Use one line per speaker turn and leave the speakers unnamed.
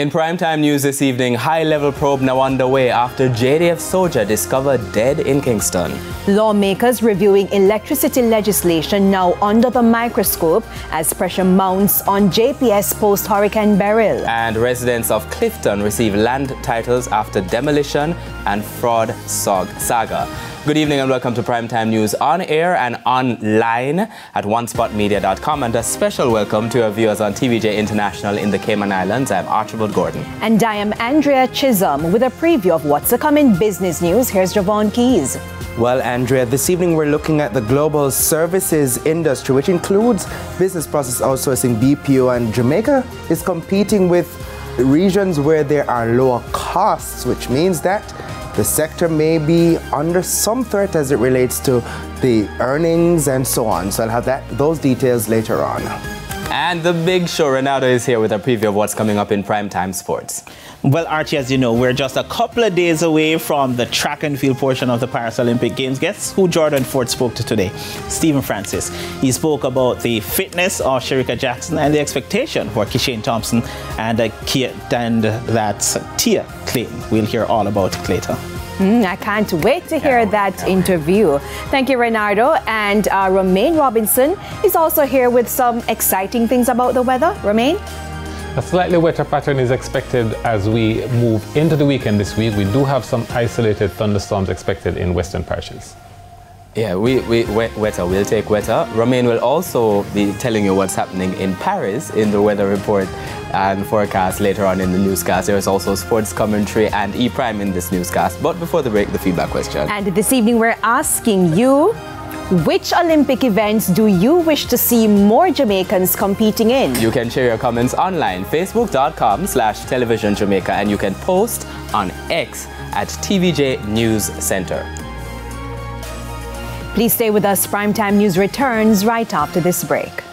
In primetime news this evening, high-level probe now underway after JDF soldier discovered dead in Kingston.
Lawmakers reviewing electricity legislation now under the microscope as pressure mounts on JPS post-Hurricane Beryl.
And residents of Clifton receive land titles after demolition and fraud saga. Good evening and welcome to Primetime News on air and online at onespotmedia.com, and a special welcome to our viewers on TVJ International in the Cayman Islands. I'm Archibald Gordon.
And I am Andrea Chisholm with a preview of what's to come in business news. Here's Javon Keys.
Well, Andrea, this evening we're looking at the global services industry, which includes business process outsourcing, BPO, and Jamaica is competing with regions where there are lower costs, which means that the sector may be under some threat as it relates to the earnings and so on. So I'll have those details later on.
And the big show, Ronaldo is here with a preview of what's coming up in primetime sports.
Well, Archie, as you know, we're just a couple of days away from the track and field portion of the Paris Olympic Games. Guess who Jordan Ford spoke to today? Stephen Francis. He spoke about the fitness of Shericka Jackson and the expectation for Kishane Thompson and that's Tia Clayton. We'll hear all about it later.
I can't wait to hear that interview. Thank you, Reynardo. And Romaine Robinson is also here with some exciting things about the weather. Romaine?
A slightly wetter pattern is expected as we move into the weekend this week. We do have some isolated thunderstorms expected in western parishes.
Yeah, wetter. We'll take wetter. Romaine will also be telling you what's happening in Paris in the weather report and forecast later on in the newscast. There is also sports commentary and E-Prime in this newscast. But before the break, the feedback question.
And this evening, we're asking you, which Olympic events do you wish to see more Jamaicans competing in?
You can share your comments online, facebook.com/televisionjamaica, and you can post on X at TVJ News Center.
Please stay with us. Primetime News returns right after this break.